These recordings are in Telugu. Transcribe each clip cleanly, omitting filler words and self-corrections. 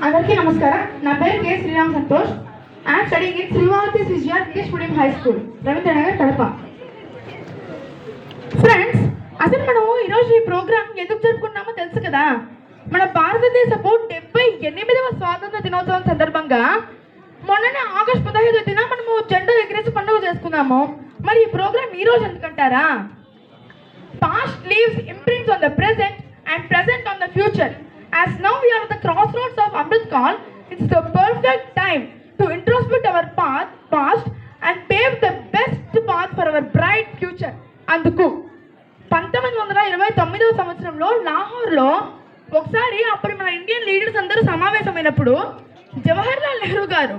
అందరికీ నమస్కారం. నా పేరు K Sriram Santosh. I'm studying in Srivathi CGR English medium high school, Ravindra Nagar, Kadapa. Friends, అసలు మనం ఈరోజు ఈ ప్రోగ్రామ్ ఎందుకు జరుపుకున్నామో తెలుసు కదా. మన భారతదేశపు 78వ స్వాతంత్ర దినోత్సవం సందర్భంగా మొన్ననే ఆగస్టు 15వ తేదీన మనము జెండా ఎగరేసి పండుగ చేసుకున్నాము. మరి ఈ ప్రోగ్రామ్ ఈ రోజు ఎందుకంటారా? Past leaves imprints on the present and present on the future. As now we are at the crossroads of Amrit Kaal, it's the perfect time to introspect our past and pave the best path for our bright future. అందుకు 1929వ సంవత్సరంలో లాహోర్లో ఒకసారి అప్పుడు మన ఇండియన్ లీడర్స్ అందరూ సమావేశమైనప్పుడు జవహర్లాల్ నెహ్రూ గారు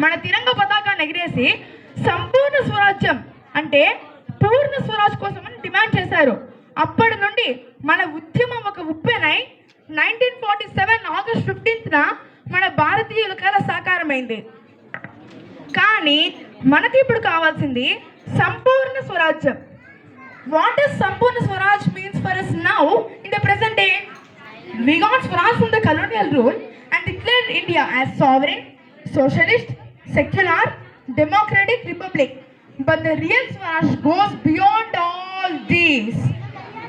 మన తిరంగ పతాకాన్ని ఎగిరేసి సంపూర్ణ స్వరాజ్యం అంటే పూర్ణ స్వరాజ్ కోసమని డిమాండ్ చేశారు. అప్పటి నుండి మన ఉద్యమం ఒక ఉప్పెనై 1947 ఆగస్ట్ 15న మన భారతీయుల కల సాకారమైంది. కానీ మనకి ఇప్పుడు కావాల్సింది సంపూర్ణ స్వరాజ్యం. What is Sampoorna Swaraj means for us now in the present day? We got Swaraj from the colonial rule and declared India as sovereign, socialist, secular, democratic republic. But the real Swaraj goes beyond all these.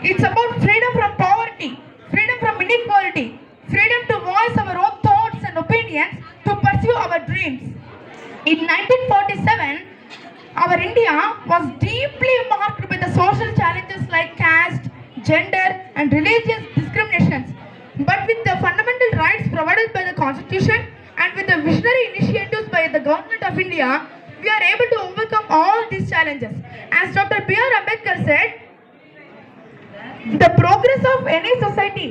It's about freedom from poverty, freedom from inequality, freedom to voice our own thoughts and opinions, to pursue our dreams. In 1947, our India was deeply marked by the social challenges like caste, gender and religious discriminations. But with the fundamental rights provided by the Constitution and with the visionary initiatives by the Government of India, we are able to overcome all these challenges. As Dr. B.R. Ambedkar said, the progress of any society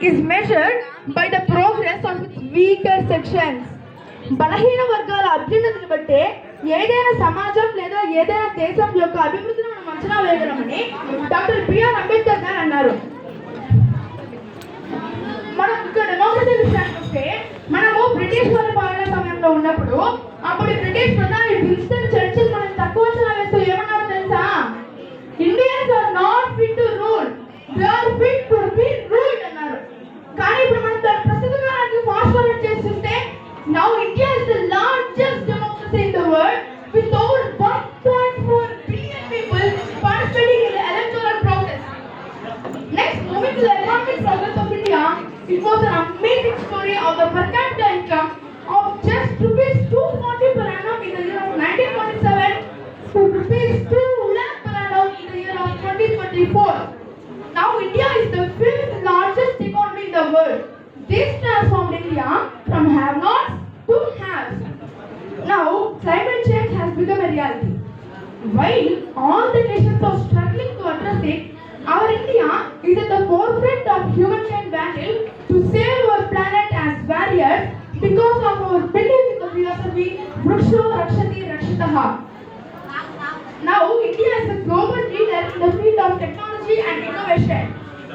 is measured by the progress of its weaker sections. బలహీన వర్గాల అభ్యున్నతిని బట్టే ఏదైనా సమాజం లేదా ఏదైనా దేశం యొక్క అభివృద్ధిని మనం అంచనా వేయగలమని డాక్టర్ బిఆర్ అంబేద్కర్ గారు అన్నారు. మనం ఇక్కడ డెమోక్రసీ విషయానికి వస్తే మనము బ్రిటిష్ వారి పాలన సమయంలో ఉన్నప్పుడు అప్పుడు బ్రిటిష్ ప్రధాని విన్స్టన్ చర్చిల్ మనం తక్కువ అంచనా వేస్తూ ఏమన్నారో తెలుసా? Indians are not fit to rule, they are fit to be ruled అన్నారు. కానీ ఇప్పుడు మనం ప్రస్తుత కాలానికి ఫాస్ట్ ఫార్వర్డ్ చేసి చూస్తే now India is the largest democracy in the world with over 1.4 billion people participating in the electoral process. Next, moving to the economic progress of India, it was an amazing story of the per capita income of just rupees 240 per annum in the year of 1947 to rupees 2 lakh per annum in the year of 2024. Now India is the 5th largest economy in the world. This transformed India from have-nots to haves. Now climate change has become a reality. While all the nations are struggling to address it, our India is at the forefront of humankind battle to save our planet as warriors because of our belief in the philosophy Vriksho Rakshati Rakshitah. Now India is a global leader in the field of technology and innovation.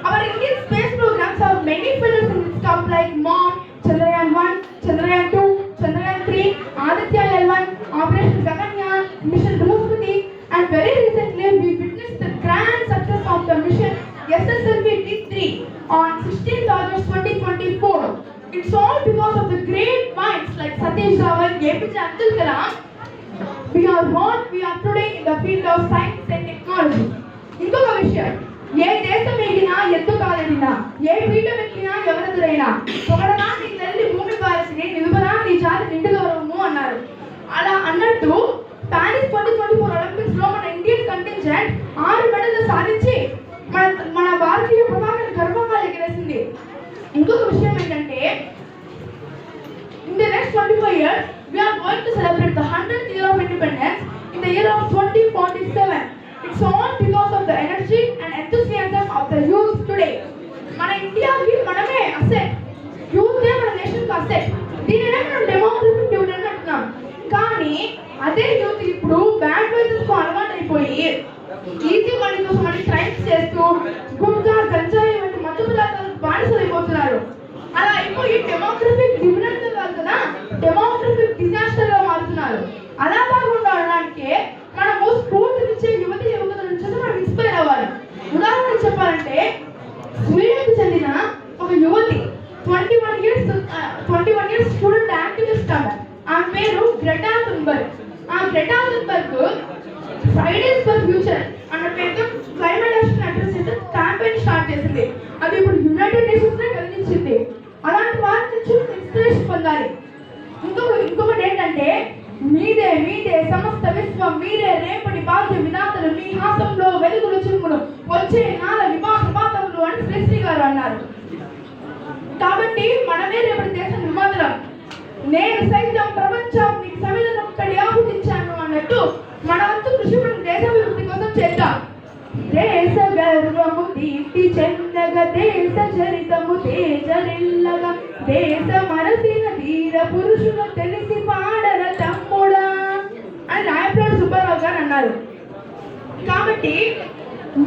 Our Indian space programs have many pillars in stuff like MOM, Chandrayaan 1, Chandrayaan 2, Chandrayaan 3, Aditya L1, Operation Gaganyaan, Mission Bhuspati, and very recently we witnessed the grand success of the mission SSLV D3 on 16th August 2024. It's all because of the great minds like Satish Dhawan, APJ Abdul Kalam. We are what we are today in the field of science and technology. ఇంకొక విషయం, ఏ దేశం ఎగినా ఎత్తు కాలడినా, ఏ పీఠం ఎక్కినా ఎవరెదురైనా పొగడనా నీ తల్లి భూమి భారతిని, నిలువరా నీ జాతి నిండు గౌరవము అన్నారు. అలా అన్నట్టు ప్యారిస్ 2024 ఒలింపిక్స్ లో మన ఇండియన్ కంటింజెంట్ 6 మెడలు సాధించి మన భారతీయ పతాకాన్ని గర్వంగా ఎగరేసింది. ఇంకొక విషయం ఏంటంటే, in the next 25 years we are going to celebrate the 100th year of independence in the year of 2047. It's all because of the energy and enthusiasm of the youth today. మన ఇండియాకి మనమే అసెట్, యూత్ మన నేషన్కి అసెట్. దీనినే మనం డెమోక్రటిక్ యూత్ అని అంటున్నాం. కానీ అదే యూత్ ఇప్పుడు బ్యాడ్ వైజెస్కు అలవాటు అయిపోయి ఈజీ మనీ కోసం మనీ క్రైమ్స్ చేస్తూ గుట్కా, గంజాయి వంటి మత్తు పదార్థాలకు బానిసలైపోతున్నారు. అలా అయిపోయి డెమోక్రటిక్ డివిడెండ్ కాదు కదా, డెమోక్రటిక్ డిజాస్టర్ గా మారుతున్నారు. అలా కాకుండా ఉండడానికి మనము స్ఫూర్తినిచ్చే యువతి యువకుల నుంచి మనం ఇన్స్పైర్ అవ్వాలి. ఉదాహరణ చెప్పాలంటే స్వీడన్కి చెందిన ఒక యువతి 21 years 21 years స్టూడెంట్ యాక్టివిస్ట్ ఆమె. ఆమె పేరు గ్రెటా థున్బర్గ్. ఆ గ్రెటా థున్బర్గ్ ఫ్రైడేస్ ఫర్ ఫ్యూచర్ అన్న పేరుతో క్లైమేట్ యాక్షన్ అడ్రస్ చేస్తే క్యాంపెయిన్ స్టార్ట్ చేసింది. అది ఇప్పుడు యునైటెడ్ నేషన్స్ నే కలిగించింది. అలాంటి వారి నుంచి ఇన్స్పిరేషన్ పొందాలి. ఇంకొకటి ఏంటంటే మీదే మీదే సమస్త విశ్వం మీరే రేపటి భాగ్య విధాతలు మీ హాసంలో వెలుగులు చిమ్మును వచ్చే నాల విభాతములు అని శ్రీశ్రీ గారు అన్నారు. కాబట్టి మనమే రేపటి దేశ నిర్మాతలం. నేను సైతం ప్రపంచానికి సమిధనం ఒక్కడి ఆహుతించాను అన్నట్టు మన వంతు కృషి మన దేశాభివృద్ధి కోసం చేద్దాం. దేశ గర్వము దీప్తి చెందగ దేశ చరితము తేజరిల్లగా దేశ మనసిన ధీర పురుషులు తెలిసి పాడర తమ్ముడా అని రాయప్రోడు సుబ్బారావు గారు అన్నారు. కాబట్టి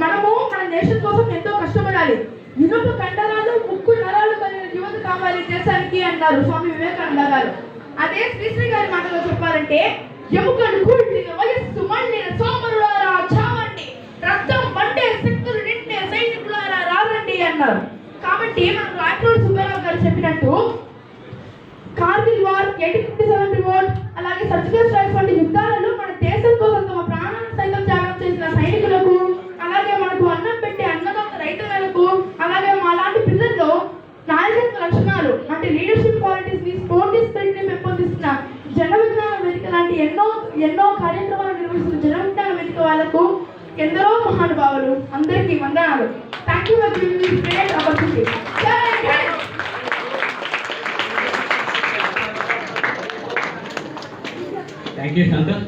మనము మన దేశం కోసం ఎంతో కష్టపడాలి. ఇనుప కండరాలు ముక్కు నరాలు కలిగిన యువత కావాలి దేశానికి అన్నారు స్వామి వివేకానంద గారు. అదే శ్రీశ్రీ గారి మాటలో చెప్పాలంటే ఎముకలు కూడిన వయస్సు మళ్ళిన సోమరులారా చావండి రక్తం పంటే శక్తులు నిండే సైనికులారా రారండి అన్నారు. కాబట్టి మనం రాయప్రోడు సుబ్బారావు గారు చెప్పినట్టు కార్గిల్ వార్, 1857 రివోల్ట్, అలాగే సర్జికల్ స్ట్రైక్ వంటి యుద్ధాలలో మన దేశం కోసం తమ ప్రాణాలను సైతం త్యాగం చేసిన సైనికులకు, అలాగే మనకు అన్నం పెట్టే అన్నదాత రైతులకు, అలాగే మా లాంటి పిల్లల్లో నాయకత్వ లక్షణాలు అంటే లీడర్షిప్ క్వాలిటీస్ ని స్పోర్టీ స్పిరిట్ ని పెంపొందిస్తున్న జన విజ్ఞాన వేదిక లాంటి ఎన్నో కార్యక్రమాలు నిర్వహిస్తున్న జన విజ్ఞాన వేదిక వాళ్ళకు ఎందరో మహానుభావులు అందరికీ వందనాలు. Thank you for giving this great opportunity. Thank you Santosh.